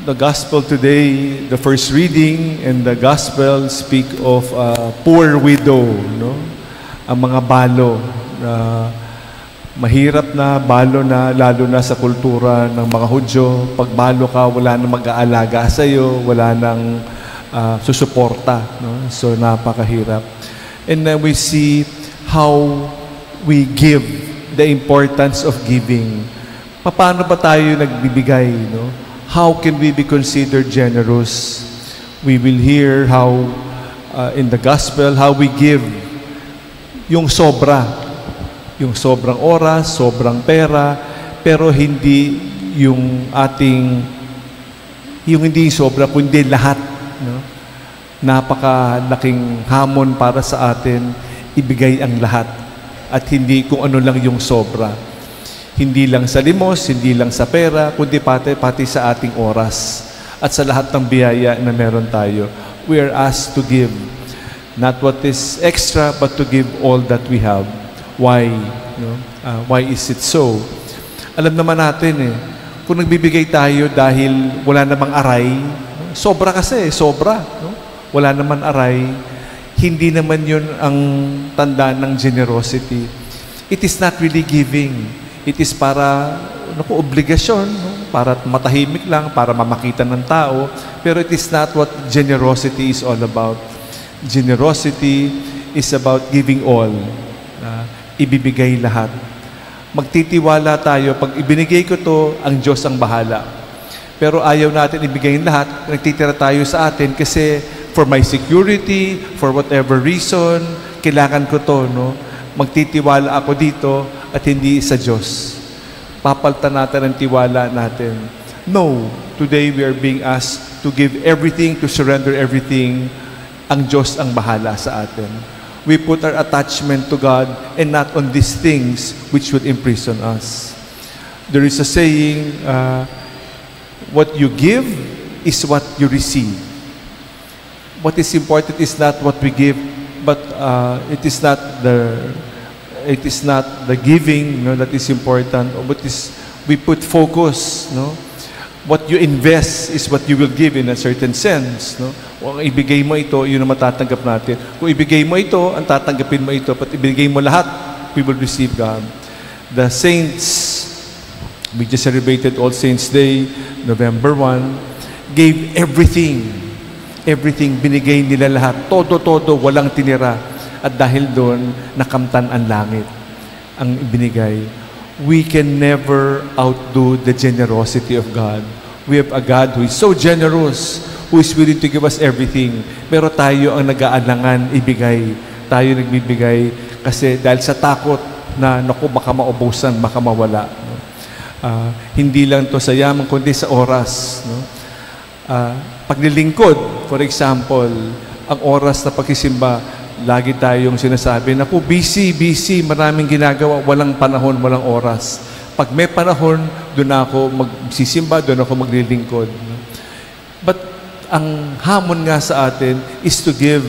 The gospel today, the first reading and the gospel speak of a poor widow, no? Ang mga balo na mahirap na balo na, lalo na sa kultura ng mga Hudyo. Pag balo ka, wala nang mag-aalaga sa iyo, wala nang susuporta, no? So napakahirap. And then we see how we give, the importance of giving. Paano ba tayo nagbibigay, no? How can we be considered generous? We will hear how, in the gospel, how we give yung sobra. Yung sobrang oras, sobrang pera, pero hindi yung hindi sobra, kundi lahat. No? Napakalaking hamon para sa atin, ibigay ang lahat. At hindi kung ano lang yung sobra. Hindi lang sa limos, hindi lang sa pera, kundi pati sa ating oras at sa lahat ng biyaya na meron tayo. We are asked to give, not what is extra, but to give all that we have. Why? No? Why is it so? Alam naman natin kung nagbibigay tayo dahil wala namang aray, sobra kasi, sobra. No? Wala naman aray, hindi naman yun ang tanda ng generosity. It is not really giving. It is para obligasyon, no? Para matahimik lang, para mamakita ng tao. Pero it is not what generosity is all about. Generosity is about giving all. Ibibigay lahat. Magtitiwala tayo, pag ibinigay ko to, ang Diyos ang bahala. Pero ayaw natin ibigay lahat, nagtitira tayo sa atin kasi for my security, for whatever reason, kailangan ko to, no? Magtitiwala ako dito at hindi sa Diyos. Papalitan natin ang tiwala natin. No, today we are being asked to give everything, to surrender everything. Ang Diyos ang bahala sa atin. We put our attachment to God and not on these things which would imprison us. There is a saying, what you give is what you receive. What is important is not what we give, but it is not the giving, no, that is important. But we put focus, no. What you invest is what you will give in a certain sense, no. Kung ibigay mo ito, yun ang matatanggap natin. Kung ibigay mo ito, ang tatanggapin mo ito. But ibigay mo lahat, we will receive God. The saints, we just celebrated All Saints Day, November 1, gave everything. Everything, binigay nila lahat. Todo, walang tinira. At dahil doon, nakamtan ang langit, ang ibinigay. We can never outdo the generosity of God. We have a God who is so generous, who is willing to give us everything. Pero tayo ang nag-aalangan ibigay. Tayo nagbibigay kasi dahil sa takot na, naku, baka maubusan, baka mawala. No? Hindi lang to sa yaman, kundi sa oras. No? Paglilingkod, for example, ang oras na pagsisimba, lagi tayong sinasabi, naku, busy, maraming ginagawa, walang panahon, walang oras. Pag may panahon, doon ako magsisimba, doon ako maglilingkod. But ang hamon nga sa atin is to give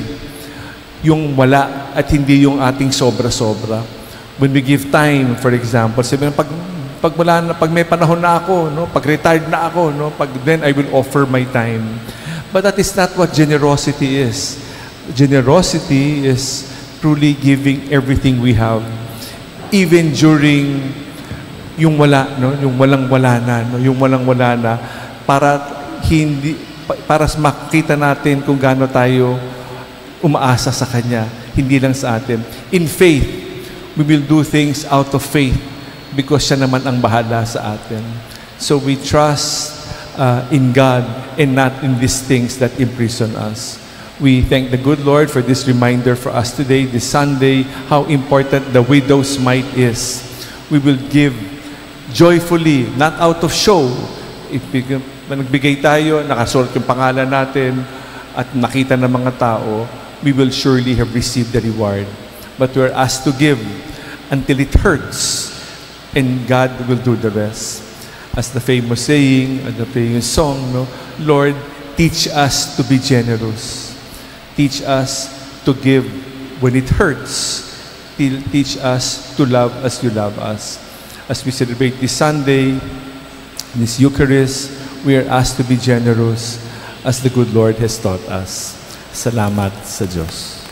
yung wala at hindi yung ating sobra-sobra. When we give time, for example, sabihin, pag may panahon na ako, no, pag retired na ako, no, then I will offer my time. But that is not what generosity is. Generosity is truly giving everything we have, even during yung wala, no, yung walang-wala na, no, yung walang-wala na, para makita natin kung gaano tayo umaasa sa Kanya, hindi lang sa atin. In faith, we will do things out of faith because siya naman ang bahala sa atin. So we trust in God and not in these things that imprison us. We thank the good Lord for this reminder for us today, this Sunday, how important the widow's mite is. We will give joyfully, not out of show. If nagbigay tayo, nakasulat yung pangalan natin, at nakita ng mga tao, we will surely have received the reward. But we are asked to give until it hurts, and God will do the rest. As the famous saying, the famous song, no? Lord, teach us to be generous. Teach us to give when it hurts. Teach us to love as you love us. As we celebrate this Sunday, this Eucharist, we are asked to be generous as the good Lord has taught us. Salamat sa Diyos.